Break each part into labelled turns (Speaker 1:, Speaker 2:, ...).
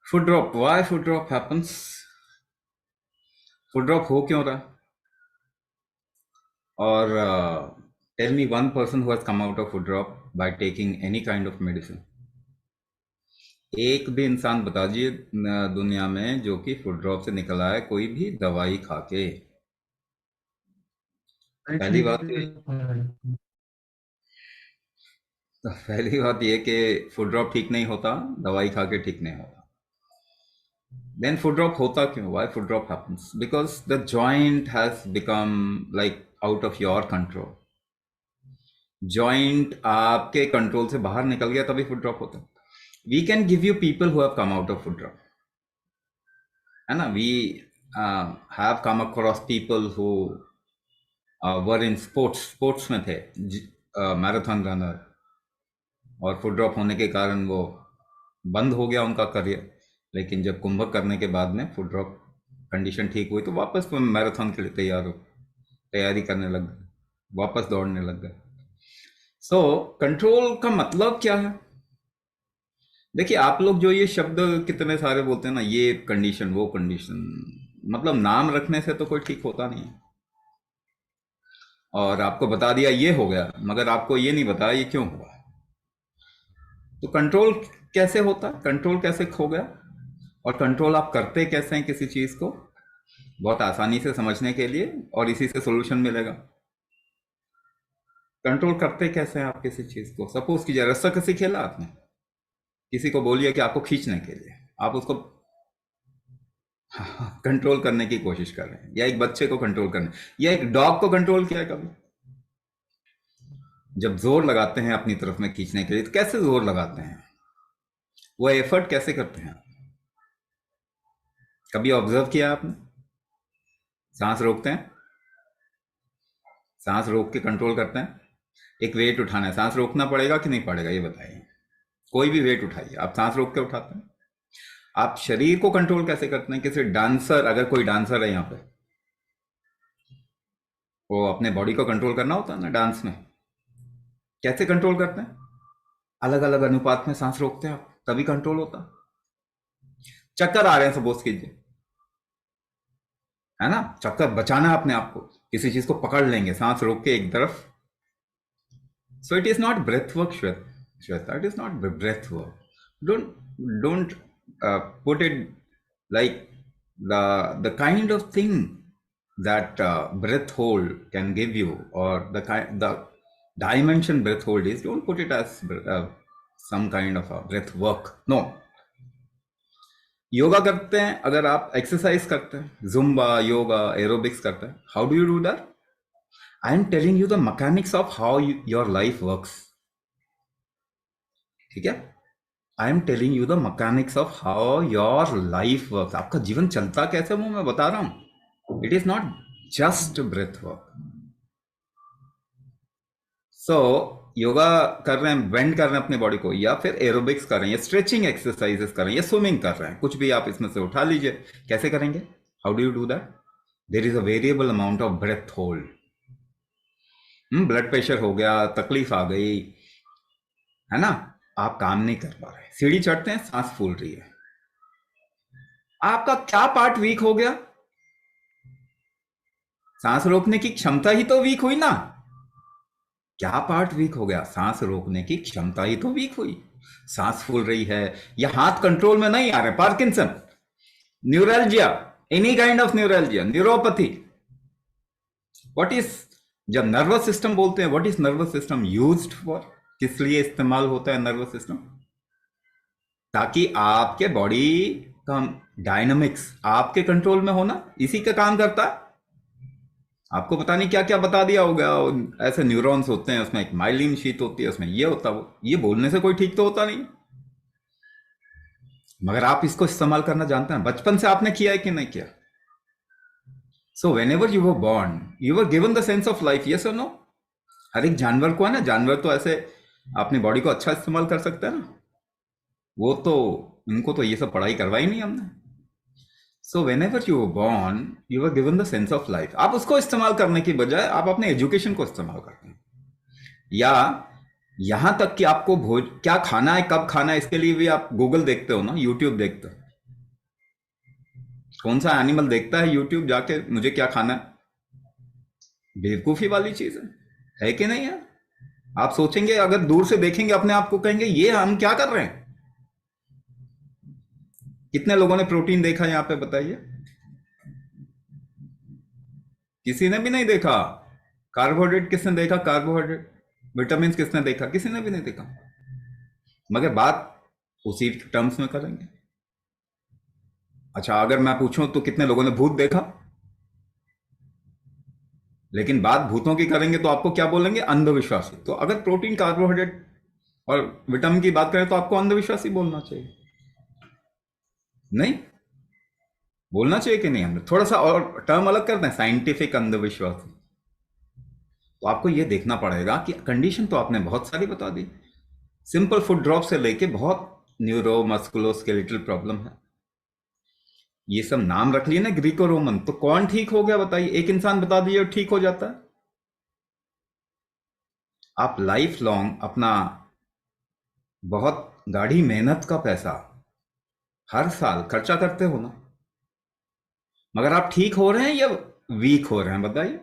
Speaker 1: Foot drop, why foot drop happens? Foot drop हो क्यों रहा? और tell me one person who has come out of foot drop by taking any kind of medicine. एक भी इंसान बता दीजिए दुनिया में जो कि फुट ड्रॉप से निकला है कोई भी दवाई खा के। पहली बात तो पहली बात ये कि फुट ड्रॉप ठीक नहीं होता, दवाई खा के ठीक नहीं होता। देन फुट ड्रॉप होता क्यों? Why foot drop happens? Because the joint has become like out of your control. Joint आपके कंट्रोल से बाहर निकल गया तभी फुट ड्रॉप होता है। We can give you people who have come out of foot drop, है ना। We have come across people who were in sports में थे, मैराथन रनर, और फुट ड्रॉप होने के कारण वो बंद हो गया उनका करियर। लेकिन जब कुंभक करने के बाद में फुट ड्रॉप कंडीशन ठीक हुई तो वापस वो मैराथन के लिए तैयारी करने लग गए, वापस दौड़ने लग गए। सो कंट्रोल का मतलब क्या है? देखिए, आप लोग जो ये शब्द कितने सारे बोलते हैं ना, ये कंडीशन वो कंडीशन, मतलब नाम रखने से तो कोई ठीक होता नहीं है। और आपको बता दिया ये हो गया, मगर आपको ये नहीं बताया ये क्यों हुआ। तो कंट्रोल कैसे होता है, कंट्रोल कैसे खो गया, और कंट्रोल आप करते कैसे हैं किसी चीज को, बहुत आसानी से समझने के लिए, और इसी से सोल्यूशन मिलेगा। कंट्रोल करते कैसे हैं आप किसी चीज को? सपोज कीजिए रस्साकसी खेला आपने, किसी को बोलिए कि आपको खींचने के लिए, आप उसको कंट्रोल करने की कोशिश कर रहे हैं, या एक बच्चे को कंट्रोल करने, या एक डॉग को कंट्रोल किया है कभी? जब जोर लगाते हैं अपनी तरफ में खींचने के लिए तो कैसे जोर लगाते हैं, वो एफर्ट कैसे करते हैं? कभी ऑब्जर्व किया आपने? सांस रोकते हैं, सांस रोक के कंट्रोल करते हैं। एक वेट उठाना है, सांस रोकना पड़ेगा कि नहीं पड़ेगा, ये बताइए। कोई भी वेट उठाइए, आप सांस रोक के उठाते हैं। आप शरीर को कंट्रोल कैसे करते हैं? किसी डांसर, अगर कोई डांसर है यहाँ पे, वो अपने बॉडी को कंट्रोल करना होता है ना डांस में, कैसे कंट्रोल करते हैं? अलग अलग अनुपात में सांस रोकते हैं आप, तभी कंट्रोल होता है। चक्कर आ रहे हैं सपोज कीजिए, है ना, चक्कर बचाना है अपने आप को, किसी चीज को पकड़ लेंगे सांस रोक के एक तरफ। So it is not breath work, Shweta, it is not breath work. Don't put it like the kind of thing that breath hold can give you, or the dimension breath hold is, don't put it as some kind of a breath work. No. Yoga करते हैं, अगर आप exercise करते हैं, Zumba, yoga, aerobics करते हैं, how do you do that? I am telling you the mechanics of how your life works. ठीक है, I am telling you the mechanics of how your life works. आपका जीवन चलता कैसे वो मैं बता रहा हूं। It is not just breath work. So yoga कर रहे हैं, बेंड कर रहे हैं अपने बॉडी को, या फिर एरोबिक्स कर रहे हैं, या स्ट्रेचिंग एक्सरसाइजेस कर रहे हैं, या स्विमिंग कर रहे हैं, कुछ भी आप इसमें से उठा लीजिए। कैसे करेंगे? How do you do that? There is a variable amount of breath hold. Blood pressure हो गया, तकलीफ आ गई, है ना, आप काम नहीं कर पा रहे, सीढ़ी चढ़ते हैं, सांस फूल रही है, आपका क्या पार्ट वीक हो गया? सांस रोकने की क्षमता ही तो वीक हुई ना। क्या पार्ट वीक हो गया? सांस रोकने की क्षमता ही तो वीक हुई। सांस फूल रही है, या हाथ कंट्रोल में नहीं आ रहे, Parkinson, neuralgia, any kind of neuralgia, neuropathy, what is, जब नर्वस सिस्टम बोलते हैं, what is nervous system used for? किस लिए इस्तेमाल होता है नर्वस सिस्टम? ताकि आपके बॉडी का डायनामिक्स आपके कंट्रोल में होना, इसी का काम करता है। आपको पता नहीं क्या क्या बता दिया होगा, ऐसे न्यूरॉन्स होते हैं, उसमें एक माइलिन शीट होती है, उसमें ये होता, वो ये बोलने से कोई ठीक तो होता नहीं, मगर आप इसको इस्तेमाल करना जानते हैं। बचपन से आपने किया है कि नहीं किया? So when ever you were born, you were given the sense of life, yes और नो? हर एक जानवर को है ना, जानवर तो ऐसे अपनी बॉडी को अच्छा इस्तेमाल कर सकते हैं ना, वो तो, उनको तो ये सब पढ़ाई करवाई नहीं हमने। So when ever you were born, you were given the sense of life. आप उसको इस्तेमाल करने की बजाय आप अपने एजुकेशन को इस्तेमाल करते हैं, या यहां तक कि आपको भोज क्या खाना है, कब खाना है, इसके लिए भी आप गूगल देखते हो ना, यूट्यूब देखते हो। कौन सा एनिमल देखता है यूट्यूब जाके मुझे क्या खाना है? बेवकूफी वाली चीज है कि नहीं है? आप सोचेंगे, अगर दूर से देखेंगे अपने आप को, कहेंगे ये हम क्या कर रहे हैं। कितने लोगों ने प्रोटीन देखा यहाँ पे बताइए? किसी ने भी नहीं देखा। कार्बोहाइड्रेट किसने देखा? कार्बोहाइड्रेट। विटामिन किसने देखा? किसी ने भी नहीं देखा। मगर बात उसी टर्म्स में करेंगे। अच्छा, अगर मैं पूछूं तो कितने लोगों ने भूत देखा? लेकिन बात भूतों की करेंगे तो आपको क्या बोलेंगे? अंधविश्वासी। तो अगर प्रोटीन, कार्बोहाइड्रेट और विटामिन की बात करें तो आपको अंधविश्वासी बोलना चाहिए, नहीं बोलना चाहिए कि नहीं? हमने थोड़ा सा और टर्म अलग करते हैं, साइंटिफिक अंधविश्वासी। तो आपको यह देखना पड़ेगा कि कंडीशन तो आपने बहुत सारी बता दी, सिंपल फुट ड्रॉप से लेके बहुत न्यूरो मस्कुलोस्केलेटल प्रॉब्लम है। ये सब नाम रख लिए ना ग्रीको रोमन, तो कौन ठीक हो गया बताइए? एक इंसान बता दिए और ठीक हो जाता है? आप लाइफ लॉन्ग अपना बहुत गाढ़ी मेहनत का पैसा हर साल खर्चा करते हो ना, मगर आप ठीक हो रहे हैं या वीक हो रहे हैं बताइए?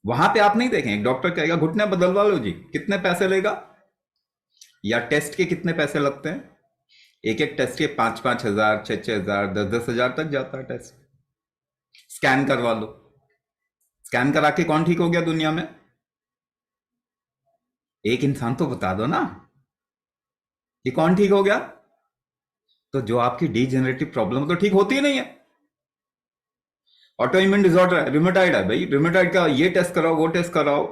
Speaker 1: वहां पे आप नहीं देखें, एक डॉक्टर कहेगा घुटने बदलवा लो जी, कितने पैसे लेगा? या टेस्ट के कितने पैसे लगते हैं? एक एक टेस्ट के 5-5 हजार, 6-6 हजार, 10-10 हजार तक जाता है टेस्ट। स्कैन करवा लो। स्कैन करा के कौन ठीक हो गया दुनिया में? एक इंसान तो बता दो ना कि कौन ठीक हो गया। तो जो आपकी डीजेनरेटिव प्रॉब्लम तो ठीक होती ही नहीं है। ऑटो इम्यून डिसऑर्डर है, रिमेटाइड है, भाई रिमेटाइड का ये टेस्ट कराओ, वो टेस्ट कराओ,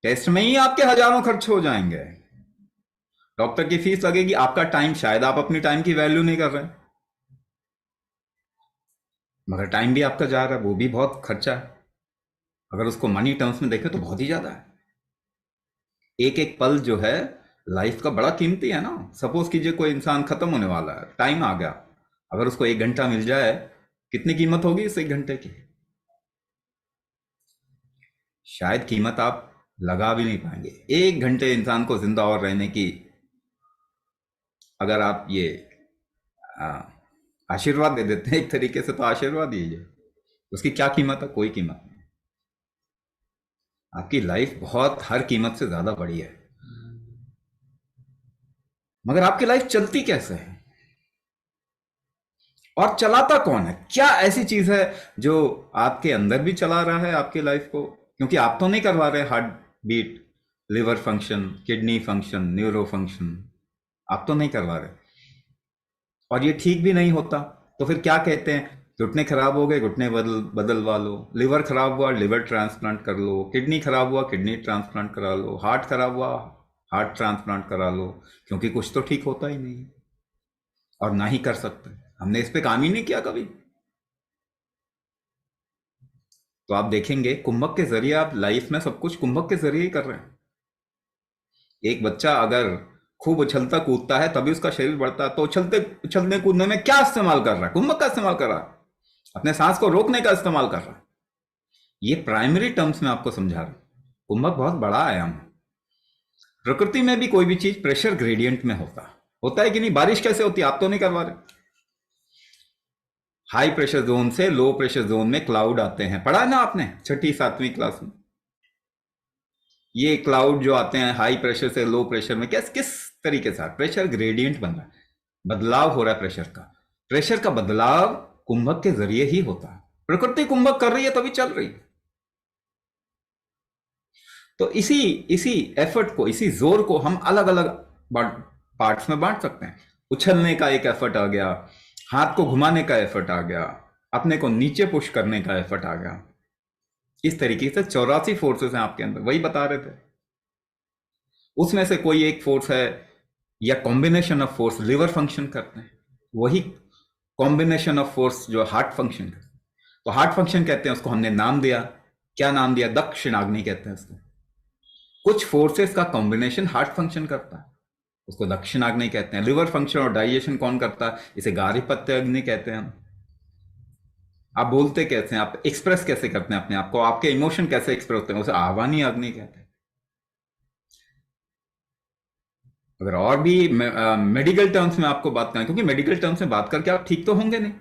Speaker 1: टेस्ट में ही आपके हजारों खर्च हो जाएंगे। डॉक्टर की फीस लगेगी, आपका टाइम, शायद आप अपनी टाइम की वैल्यू नहीं कर रहे हैं, मगर टाइम भी आपका जा रहा है, वो भी बहुत खर्चा है। अगर उसको मनी टर्म्स में देखें तो बहुत ही ज्यादा है। एक एक पल जो है लाइफ का बड़ा कीमती है ना। सपोज कीजिए कोई इंसान खत्म होने वाला है, टाइम आ गया, अगर उसको 1 घंटा मिल जाए, कितनी कीमत होगी इस 1 घंटे की? शायद कीमत आप लगा भी नहीं पाएंगे। 1 घंटे इंसान को जिंदा और रहने की अगर आप ये आ, आशीर्वाद दे देते हैं एक तरीके से, तो आशीर्वाद दीजिए, उसकी क्या कीमत है? कोई कीमत नहीं। आपकी लाइफ बहुत हर कीमत से ज्यादा बड़ी है, मगर आपकी लाइफ चलती कैसे है और चलाता कौन है? क्या ऐसी चीज है जो आपके अंदर भी चला रहा है आपकी लाइफ को? क्योंकि आप तो नहीं करवा रहे heart beat, liver function, kidney function, neuro function, आप तो नहीं करवा रहे, और ये ठीक भी नहीं होता। तो फिर क्या कहते हैं? घुटने खराब हो गए, घुटने बदलवा लो। लिवर खराब हुआ, लिवर ट्रांसप्लांट कर लो। किडनी खराब हुआ, किडनी ट्रांसप्लांट करा लो। हार्ट खराब हुआ, हार्ट ट्रांसप्लांट करा लो। क्योंकि कुछ तो ठीक होता ही नहीं और ना ही कर सकते। हमने इस पे काम ही नहीं किया कभी। तो आप देखेंगे कुंभक के जरिए, आप लाइफ में सब कुछ कुंभक के जरिए ही कर रहे हैं। एक बच्चा अगर खूब उछलता कूदता है तभी उसका शरीर बढ़ता है, तो उछलते उछलने कूदने में क्या इस्तेमाल कर रहा है? कुंभक का इस्तेमाल कर रहा है, अपने सांस को रोकने का इस्तेमाल कर रहा है। ये प्राइमरी टर्म्स में आपको समझा रहा हूं। कुंभक बहुत बड़ा आयाम है। प्रकृति में भी कोई भी चीज प्रेशर ग्रेडियंट में होता है कि नहीं? बारिश कैसे होती है? आप तो नहीं करवा रहे। हाई प्रेशर जोन से लो प्रेशर जोन में क्लाउड आते हैं, पढ़ा है ना आपने 6ठी 7वीं क्लास में? ये क्लाउड जो आते हैं हाई प्रेशर से लो प्रेशर में, किस किस तरीके से प्रेशर ग्रेडियंट बन रहा है, बदलाव हो रहा है प्रेशर का। प्रेशर का बदलाव कुंभक के जरिए ही होता है। प्रकृति कुंभक कर रही है तभी चल रही है। तो इसी इसी एफर्ट को, इसी जोर को हम अलग अलग पार्ट्स में बांट सकते हैं। उछलने का एक एफर्ट आ गया, हाथ को घुमाने का एफर्ट आ गया, अपने को नीचे पुश करने का एफर्ट आ गया। इस तरीके से 84 फोर्सेस हैं आपके अंदर, वही बता रहे थे। उसमें से कोई एक फोर्स है या combination of force liver function करते हैं, वही कॉम्बिनेशन ऑफ फोर्स जो हार्ट फंक्शन करते हैं। तो हार्ट फंक्शन कहते हैं उसको, हमने नाम दिया, क्या नाम दिया? दक्षिणाग्नि कहते हैं उसको। कुछ फोर्सेस का कॉम्बिनेशन हार्ट फंक्शन करता है, उसको दक्षिणाग्नि कहते हैं। लिवर फंक्शन और डाइजेशन कौन करता है? इसे गार्हपत्य अग्नि कहते हैं हम। आप बोलते कैसे हैं, आप एक्सप्रेस कैसे करते हैं अपने आप को, आपके इमोशन कैसे एक्सप्रेस होते हैं, उसे आह्वानी अग्नि कहते हैं। अगर और भी मेडिकल टर्म्स में आपको बात करें, क्योंकि मेडिकल टर्म्स में बात करके आप ठीक तो होंगे नहीं,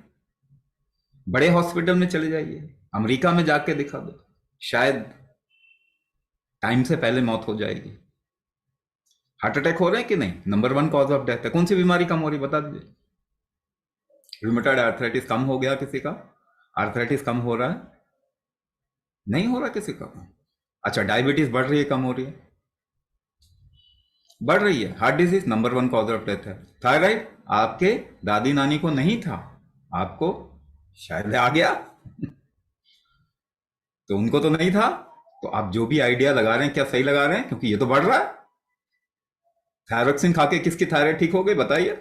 Speaker 1: बड़े हॉस्पिटल में चले जाइए, अमेरिका में जाके दिखा दो, शायद टाइम से पहले मौत हो जाएगी। हार्ट अटैक हो रहे हैं कि नहीं, नंबर 1 कॉज ऑफ डेथ है। कौन सी बीमारी कम हो रही बता दीजिए। रूमेटॉइड आर्थराइटिस कम हो गया किसी का? आर्थराइटिस कम हो रहा है? नहीं हो रहा किसी का। अच्छा, डायबिटीज बढ़ रही है, कम हो रही है? बढ़ रही है। Heart disease number 1 cause of death है। थायराइड आपके दादी नानी को नहीं था, आपको शायद आ गया तो उनको तो नहीं था। तो आप जो भी आइडिया लगा रहे हैं, क्या सही लगा रहे हैं? क्योंकि ये तो बढ़ रहा है। थायरोक्सिन खा के किसकी थायराइड ठीक हो गई बताइए?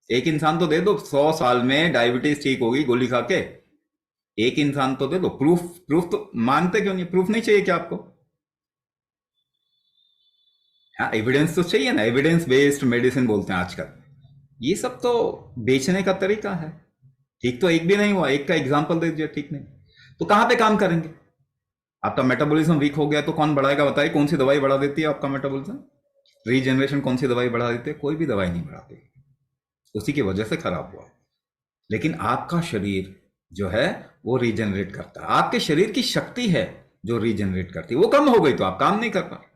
Speaker 1: एक इंसान तो दे दो 100 साल में डायबिटीज ठीक होगी गोली खा के, एक इंसान तो दे दो। प्रूफ, प्रूफ तो मानते क्यों नहीं? प्रूफ नहीं चाहिए क्या आपको? हाँ, एविडेंस तो चाहिए ना। एविडेंस बेस्ड मेडिसिन बोलते हैं आजकल। ये सब तो बेचने का तरीका है। ठीक तो एक भी नहीं हुआ, एक का एग्जाम्पल दे दीजिए ठीक नहीं, तो कहां पे काम करेंगे? आपका मेटाबॉलिज्म वीक हो गया तो कौन बढ़ाएगा बताइए? कौन सी दवाई बढ़ा देती है आपका मेटाबॉलिज्म? रीजनरेशन कौन सी दवाई बढ़ा देती है? कोई भी दवाई नहीं बढ़ाती, उसी की वजह से खराब हुआ। लेकिन आपका शरीर जो है वो रीजनरेट करता है। आपके शरीर की शक्ति है जो रीजनरेट करती है। वो कम हो गई तो आप काम नहीं कर पाए,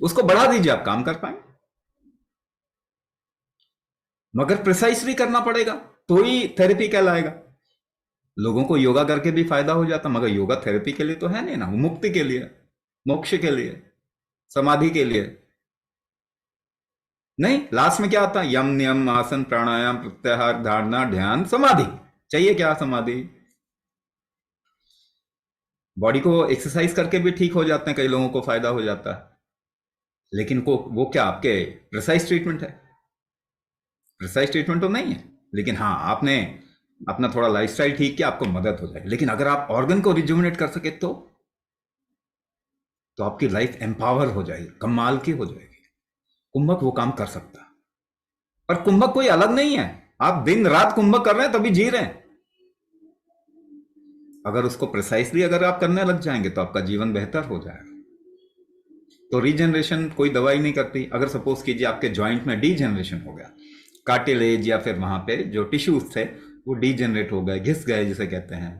Speaker 1: उसको बढ़ा दीजिए, आप काम कर पाएंगे। मगर प्रिसाइसली करना पड़ेगा तो ही थेरेपी कहलाएगा। लोगों को योगा करके भी फायदा हो जाता, मगर योगा थेरेपी के लिए तो है नहीं ना, वो मुक्ति के लिए, मोक्ष के लिए, समाधि के लिए नहीं। लास्ट में क्या आता है? यम नियम आसन प्राणायाम प्रत्याहार धारणा ध्यान समाधि। चाहिए क्या समाधि? बॉडी को एक्सरसाइज करके भी ठीक हो जाते हैं, कई लोगों को फायदा हो जाता है। लेकिन वो क्या आपके प्रिसाइज ट्रीटमेंट है? प्रिसाइज ट्रीटमेंट तो नहीं है। लेकिन हाँ, आपने अपना थोड़ा लाइफस्टाइल ठीक किया, आपको मदद हो जाएगी। लेकिन अगर आप ऑर्गन को रिजुविनेट कर सके तो आपकी लाइफ एम्पावर हो जाएगी, कमाल की हो जाएगी। कुंभक वो काम कर सकता है। पर कुंभक कोई अलग नहीं है, आप दिन रात कुंभक कर रहे हैं तभी जी रहे हैं। अगर उसको प्रिसाइसली अगर आप करने लग जाएंगे तो आपका जीवन बेहतर हो जाएगा। तो रीजनरेशन कोई दवाई नहीं करती। अगर सपोज कीजिए आपके जॉइंट में डीजनरेशन हो गया, कार्टिलेज या फिर वहां पे जो टिश्यूज थे वो डीजनरेट हो गए, घिस गए जिसे कहते हैं,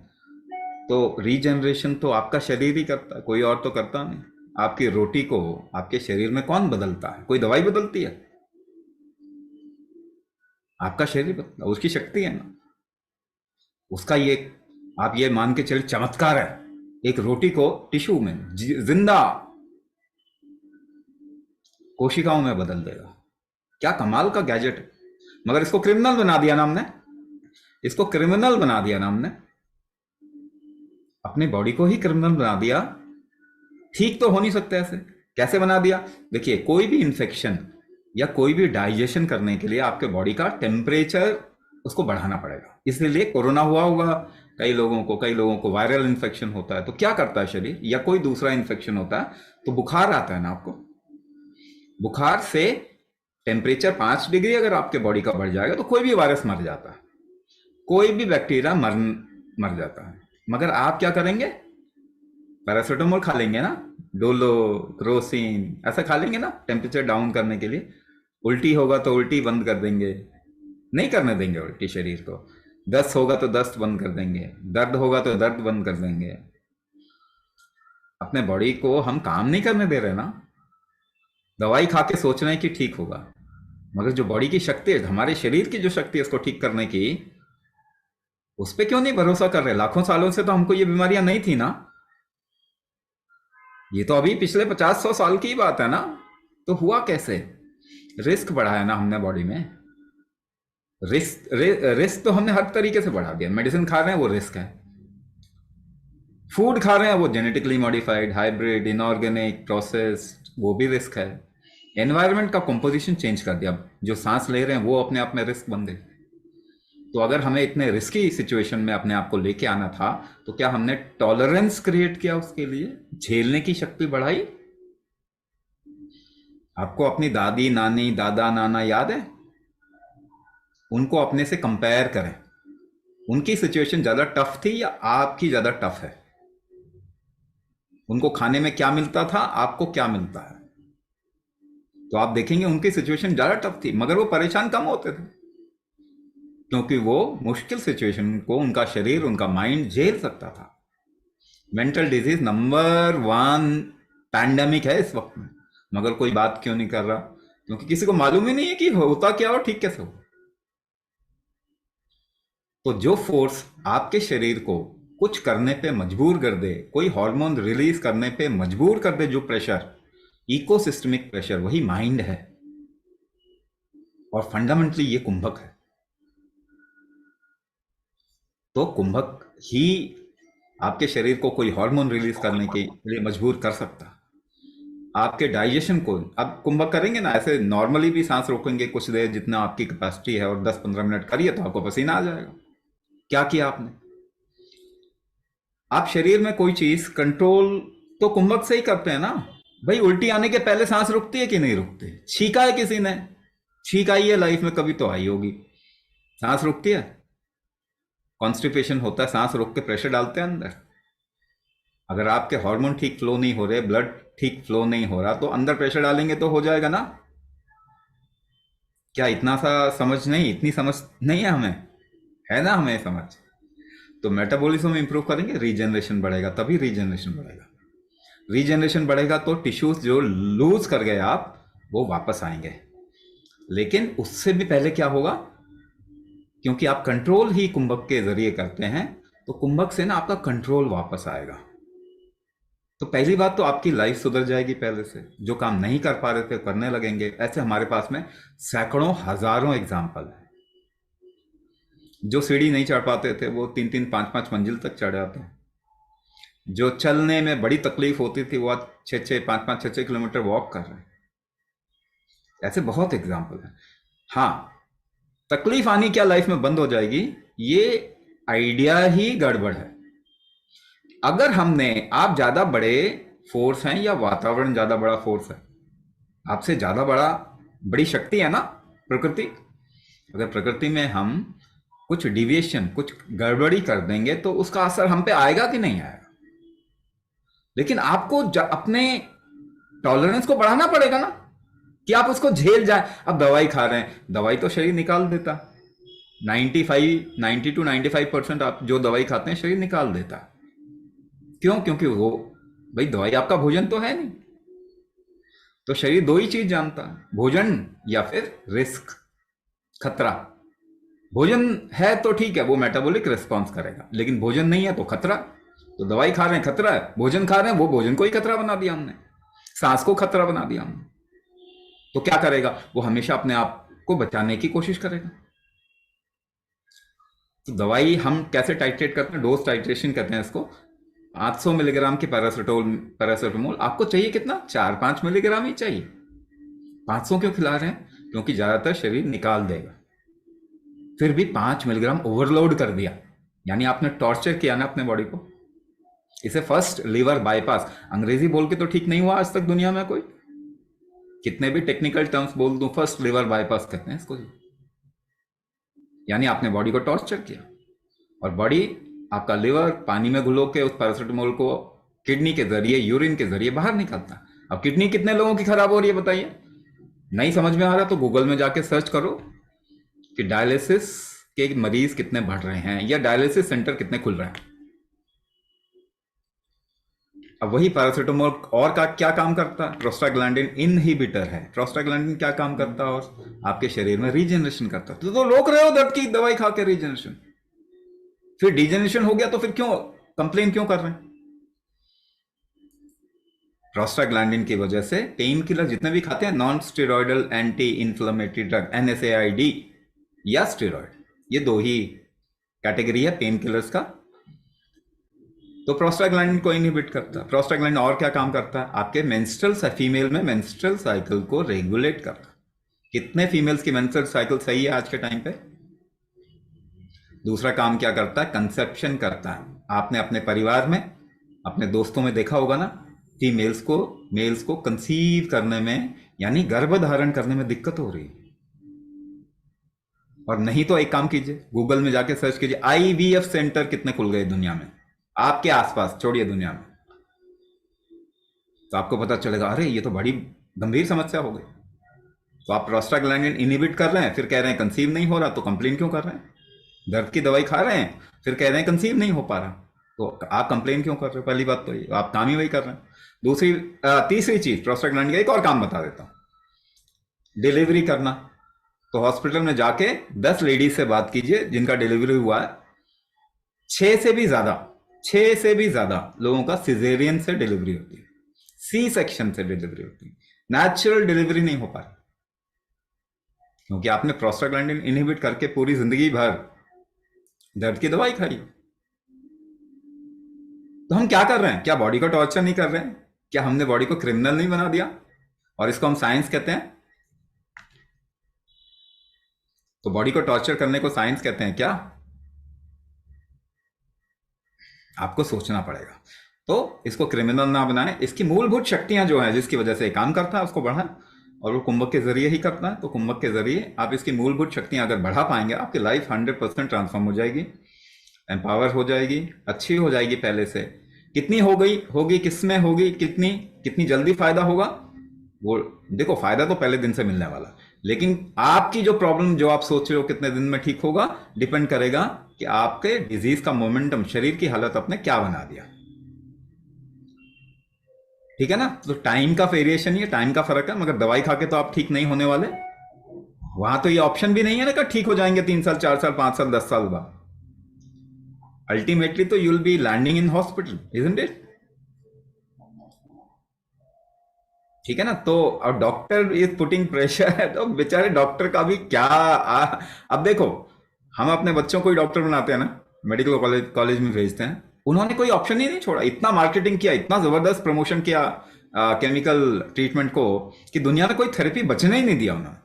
Speaker 1: तो रीजनरेशन तो आपका शरीर ही करता है, कोई और तो करता नहीं। आपकी रोटी को आपके शरीर में कौन बदलता है? कोई दवाई बदलती है? आपका शरीर बदलता, उसकी शक्ति है ना। उसका ये, आप ये मान के चलिए, चमत्कार है। एक रोटी को टिश्यू में जिंदा कोशिकाओं में बदल देगा। क्या कमाल का गैजेट है। मगर इसको क्रिमिनल बना दिया ना हमने, इसको क्रिमिनल बना दिया ना हमने, अपनी बॉडी को ही क्रिमिनल बना दिया। ठीक तो हो नहीं सकता ऐसे। कैसे बना दिया? देखिए, कोई भी इंफेक्शन या कोई भी डाइजेशन करने के लिए आपके बॉडी का टेम्परेचर उसको बढ़ाना पड़ेगा। इसलिए कोरोना हुआ होगा कई लोगों को वायरल इन्फेक्शन होता है तो क्या करता है शरीर, या कोई दूसरा इन्फेक्शन होता है तो बुखार आता है ना आपको। बुखार से टेम्परेचर 5 डिग्री अगर आपके बॉडी का बढ़ जाएगा तो कोई भी वायरस मर जाता है, कोई भी बैक्टीरिया मर जाता है। मगर आप क्या करेंगे? पैरासीटामोल खा लेंगे ना, डोलो, क्रोसिन, ऐसा खा लेंगे ना टेम्परेचर डाउन करने के लिए। उल्टी होगा तो उल्टी बंद कर देंगे, नहीं करने देंगे उल्टी शरीर को। दस्त होगा तो दस्त बंद कर देंगे, दर्द होगा तो दर्द बंद कर देंगे। अपने बॉडी को हम काम नहीं करने दे रहे ना। दवाई खा के सोच रहे हैं कि ठीक होगा, मगर जो बॉडी की शक्ति है, हमारे शरीर की जो शक्ति है इसको ठीक करने की, उस पर क्यों नहीं भरोसा कर रहे? लाखों सालों से तो हमको ये बीमारियां नहीं थी ना। ये तो अभी पिछले 50-100 साल की बात है ना। तो हुआ कैसे? रिस्क बढ़ाया ना हमने बॉडी में। रिस्क तो हमने हर तरीके से बढ़ा दिया। मेडिसिन खा रहे हैं वो रिस्क है, फूड खा रहे हैं वो genetically modified, hybrid, inorganic, processed, वो भी रिस्क है। एनवायरनमेंट का कंपोजिशन चेंज कर दिया, जो सांस ले रहे हैं वो अपने आप में रिस्क बन गए। तो अगर हमें इतने रिस्की सिचुएशन में अपने आप को लेके आना था तो क्या हमने टॉलरेंस क्रिएट किया उसके लिए, झेलने की शक्ति बढ़ाई? आपको अपनी दादी नानी दादा नाना याद है? उनको अपने से कंपेयर करें, उनकी सिचुएशन ज्यादा टफ थी या आपकी ज्यादा टफ है? उनको खाने में क्या मिलता था, आपको क्या मिलता है? तो आप देखेंगे उनकी सिचुएशन ज्यादा टफ थी, मगर वो परेशान कम होते थे, क्योंकि वो मुश्किल सिचुएशन को उनका शरीर, उनका माइंड झेल सकता था। मेंटल डिजीज नंबर 1 पैंडेमिक है इस वक्त में, मगर कोई बात क्यों नहीं कर रहा? क्योंकि किसी को मालूम ही नहीं है कि होता क्या और ठीक कैसे हो। तो जो फोर्स आपके शरीर को कुछ करने पे मजबूर कर दे, कोई हार्मोन रिलीज करने पे मजबूर कर दे, जो प्रेशर, इकोसिस्टमिक प्रेशर, वही माइंड है। और फंडामेंटली ये कुंभक है। तो कुंभक ही आपके शरीर को कोई हार्मोन रिलीज करने के लिए मजबूर कर सकता है। आपके डाइजेशन को अब कुंभक करेंगे ना, ऐसे नॉर्मली भी सांस रोकेंगे कुछ देर, जितना आपकी कैपेसिटी है, और 10-15 मिनट करिए तो आपको पसीना आ जाएगा। क्या किया आपने? आप शरीर में कोई चीज कंट्रोल तो कुंभक से ही करते हैं ना भाई। उल्टी आने के पहले सांस रुकती है कि नहीं रुकती? छींका है किसी ने? छींक आई है लाइफ में कभी तो आई होगी। सांस रुकती है? कॉन्स्टिपेशन होता है, सांस रोक के प्रेशर डालते हैं अंदर। अगर आपके हार्मोन ठीक फ्लो नहीं हो रहे, ब्लड ठीक फ्लो नहीं हो रहा, तो अंदर प्रेशर डालेंगे तो हो जाएगा ना। क्या इतना सा समझ नहीं, इतनी समझ नहीं है हमें? है ना हमें समझ? तो मेटाबॉलिज्म इंप्रूव करेंगे, रीजनरेशन बढ़ेगा, तभी रीजनरेशन बढ़ेगा। रीजनरेशन बढ़ेगा तो टिश्यूज जो लूज कर गए आप, वो वापस आएंगे। लेकिन उससे भी पहले क्या होगा? क्योंकि आप कंट्रोल ही कुंभक के जरिए करते हैं, तो कुंभक से ना आपका कंट्रोल वापस आएगा। तो पहली बात तो आपकी लाइफ सुधर जाएगी। पहले से जो काम नहीं कर पा रहे थे करने लगेंगे। ऐसे हमारे पास में सैकड़ों हजारों एग्जाम्पल है। जो सीढ़ी नहीं चढ़ पाते थे वो 3-3, 5-5 मंजिल तक चढ़ जाते हैं। जो चलने में बड़ी तकलीफ होती थी वो आज 6-6, 5-5, 6-6 किलोमीटर वॉक कर रहे हैं। ऐसे बहुत एग्जाम्पल है। हाँ, तकलीफ आनी क्या लाइफ में बंद हो जाएगी, ये आइडिया ही गड़बड़ है। अगर हमने, आप ज्यादा बड़े फोर्स हैं या वातावरण ज्यादा बड़ा फोर्स है? आपसे ज्यादा बड़ी शक्ति है ना प्रकृति। अगर प्रकृति में हम कुछ डिविएशन, कुछ गड़बड़ी कर देंगे तो उसका असर हम पे आएगा कि नहीं आएगा? लेकिन आपको अपने टॉलरेंस को बढ़ाना पड़ेगा ना, कि आप उसको झेल जाए। अब दवाई खा रहे हैं, दवाई तो शरीर निकाल देता। 90 to 95% आप जो दवाई खाते हैं शरीर निकाल देता। क्यों? क्योंकि वो भाई दवाई आपका भोजन तो है नहीं। तो शरीर दो ही चीज जानता है, भोजन या फिर रिस्क, खतरा। भोजन है तो ठीक है, वो मेटाबॉलिक रिस्पॉन्स करेगा, लेकिन भोजन नहीं है तो खतरा। तो दवाई खा रहे हैं खतरा है, भोजन खा रहे हैं वो भोजन को ही खतरा बना दिया हमने, सांस को खतरा बना दिया हमने। तो क्या करेगा वो? हमेशा अपने आप को बचाने की कोशिश करेगा। तो दवाई हम कैसे टाइट्रेट करते हैं? डोज टाइट्रेशन कहते हैं इसको। 800 मिलीग्राम की पैरासिटामोल आपको चाहिए कितना? 4-5 मिलीग्राम ही चाहिए। 500 क्यों खिला रहे हैं? क्योंकि ज्यादातर शरीर निकाल देगा। फिर भी 5 मिलीग्राम ओवरलोड कर दिया, यानी आपने टॉर्चर किया ना अपने बॉडी को। इसे फर्स्ट लीवर बाईपास, अंग्रेजी बोल के तो ठीक नहीं हुआ आज तक दुनिया में कोई। कितने भी टेक्निकल टर्म्स बोल दूं, फर्स्ट लीवर बाईपास कहते हैं इसको। यानी आपने बॉडी को टॉर्चर किया, और बॉडी, आपका लिवर पानी में घुलो के उस पैरासिटामोल को किडनी के जरिए, यूरिन के जरिए बाहर निकालता। अब किडनी कितने लोगों की खराब हो रही है बताइए? नहीं समझ में आ रहा तो गूगल में जाके सर्च करो कि डायलिसिस के मरीज कितने बढ़ रहे हैं या डायलिसिस सेंटर कितने खुल रहे हैं। अब वही पैरासिटामोल और का क्या काम करता है? प्रोस्टाग्लैंडिन इनहिबिटर है। प्रोस्टाग्लैंडिन क्या काम करता है? और आपके शरीर में रीजनरेशन करता है। तो रोक रहे हो दर्द की दवाई खा के रीजनरेशन। फिर डिजेनरेशन हो गया तो फिर क्यों कंप्लेन क्यों कर रहे हैं? प्रोस्टाग्लैंडिन की वजह से पेन किलर जितने भी खाते हैं, non steroidal anti inflammatory drug, NSAID या स्टेरॉयड, ये दो ही कैटेगरी है पेन किलर्स का। तो प्रोस्टाग्लैंडिन को इनहिबिट करता है। प्रोस्टाग्लैंडिन और क्या काम करता है? आपके मेंस्ट्रुअल, फीमेल में मेंस्ट्रुअल साइकिल को रेगुलेट करता है। कितने फीमेल्स की मेंस्ट्रुअल साइकिल सही है आज के टाइम पे? दूसरा काम क्या करता है? कंसेप्शन करता है। आपने अपने परिवार में, अपने दोस्तों में देखा होगा ना, फीमेल्स को, मेल्स को कंसीव करने में, यानी गर्भ धारण करने में दिक्कत हो रही है। और नहीं तो एक काम कीजिए, गूगल में जाके सर्च कीजिए IVF सेंटर कितने खुल गए दुनिया में, आपके आसपास, छोड़िए दुनिया में। तो आपको पता चलेगा, अरे ये तो बड़ी गंभीर समस्या हो गई। तो आप प्रोस्टाग्लैंडिन इनहिबिट कर रहे हैं, फिर कह रहे हैं कंसीव नहीं हो रहा, तो कंप्लेन क्यों कर रहे हैं? दर्द की दवाई खा रहे हैं, फिर कह रहे हैं कंसीव नहीं हो पा रहा, तो आप कंप्लेन क्यों कर रहे हो? पहली बात तो ये, आप काम ही वही कर रहे हैं। दूसरी तीसरी चीज, प्रोस्टाग्लैंडिन का एक और काम बता देता हूं, डिलीवरी करना। तो हॉस्पिटल में जाके 10 लेडीज से बात कीजिए जिनका डिलीवरी हुआ है, 6 से भी ज्यादा 6 से भी ज्यादा लोगों का सिजेरियन से डिलीवरी होती है, सी सेक्शन से डिलीवरी होती है, नेचुरल डिलीवरी नहीं हो पा रही, क्योंकि आपने प्रोस्टाग्लैंडिन इनहिबिट करके पूरी जिंदगी भर दर्द की दवाई खाई। तो हम क्या कर रहे हैं? क्या बॉडी को टॉर्चर नहीं कर रहे हैं? क्या हमने बॉडी को क्रिमिनल नहीं बना दिया? और इसको हम साइंस कहते हैं? तो बॉडी को टॉर्चर करने को साइंस कहते हैं क्या? आपको सोचना पड़ेगा। तो इसको क्रिमिनल ना बनाएं, इसकी मूलभूत शक्तियां जो हैं जिसकी वजह से काम करता है उसको बढ़ाएं, और वो कुंभक के जरिए ही करता है। तो कुंभक के जरिए आप इसकी मूलभूत शक्तियां अगर बढ़ा पाएंगे, आपकी लाइफ 100% ट्रांसफॉर्म हो जाएगी, एम्पावर हो जाएगी, अच्छी हो जाएगी पहले से। कितनी हो गई होगी, किसमें होगी, कितनी कितनी जल्दी फायदा होगा, वो देखो, फायदा तो पहले दिन से मिलने वाला, लेकिन आपकी जो प्रॉब्लम जो आप सोच रहे हो कितने दिन में ठीक होगा, डिपेंड करेगा कि आपके डिजीज का मोमेंटम, शरीर की हालत आपने क्या बना दिया। ठीक है ना? तो टाइम का वेरिएशन ही है, टाइम का फर्क है, मगर दवाई खा के तो आप ठीक नहीं होने वाले। वहां तो ये ऑप्शन भी नहीं है ना कि ठीक हो जाएंगे 3 साल 4 साल 5 साल 10 साल बाद। अल्टीमेटली तो you will be landing in hospital, isn't it? ठीक है ना? तो अब डॉक्टर इज पुटिंग प्रेशर है, तो बेचारे डॉक्टर का भी क्या अब देखो, हम अपने बच्चों को ही डॉक्टर बनाते हैं ना, मेडिकल कॉलेज कॉलेज में भेजते हैं, उन्होंने कोई ऑप्शन ही नहीं छोड़ा, इतना मार्केटिंग किया, इतना जबरदस्त प्रमोशन किया केमिकल ट्रीटमेंट को, कि दुनिया में कोई थेरेपी बचने ही नहीं दिया उन्होंने।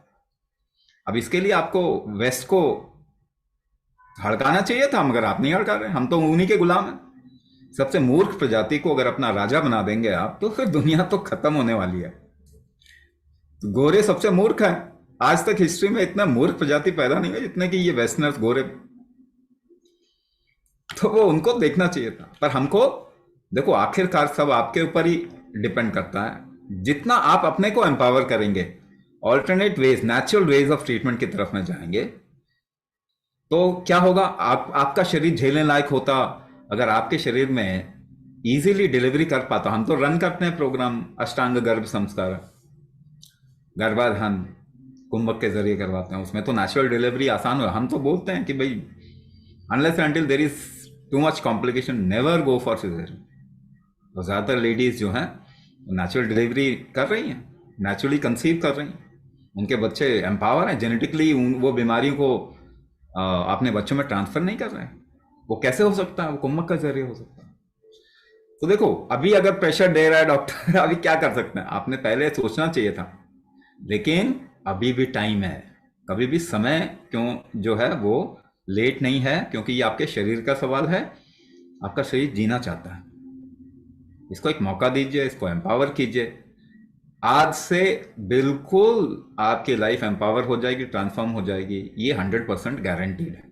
Speaker 1: अब इसके लिए आपको वेस्ट को हड़काना चाहिए था, मगर आप नहीं हड़का रहे, हम तो उन्हीं के गुलाम हैं। सबसे मूर्ख प्रजाति को अगर अपना राजा बना देंगे आप, तो फिर दुनिया तो खत्म होने वाली है। गोरे सबसे मूर्ख है, आज तक हिस्ट्री में इतना मूर्ख प्रजाति पैदा नहीं हुई जितने कि ये वेस्टर्नर्स गोरे। तो वो उनको देखना चाहिए था, पर हमको देखो, आखिरकार सब आपके ऊपर ही डिपेंड करता है। जितना आप अपने को एम्पावर करेंगे, alternate ways, natural ways of treatment की तरफ में जाएंगे, तो क्या होगा, आपका शरीर झेलने लायक होता। अगर आपके शरीर में इजीली डिलीवरी कर पाता, हम तो रन करते हैं प्रोग्राम अष्टांग गर्भ संस्कार, गर्भाधान कुंभक के जरिए करवाते हैं, उसमें तो नेचुरल डिलीवरी आसान हो। हम तो बोलते हैं कि भाई unless until there is too much complication, never go for caesarean. तो ज़्यादातर लेडीज जो हैं नेचुरल डिलीवरी कर रही हैं, नेचुरली कंसीव कर रही हैं, उनके बच्चे एम्पावर हैं जेनेटिकली, वो बीमारियों को अपने बच्चों में ट्रांसफर नहीं कर रहे हैं। वो कैसे हो सकता है? वो कुंभक का जरिए हो सकता है। तो देखो, अभी अगर प्रेशर दे रहा है डॉक्टर, अभी क्या कर सकते हैं? आपने पहले सोचना चाहिए था, लेकिन अभी भी टाइम है, कभी भी समय क्यों जो है वो लेट नहीं है, क्योंकि ये आपके शरीर का सवाल है। आपका शरीर जीना चाहता है, इसको एक मौका दीजिए, इसको एम्पावर कीजिए। आज से बिल्कुल आपकी लाइफ एम्पावर हो जाएगी, ट्रांसफॉर्म हो जाएगी, ये 100% गारंटीड है।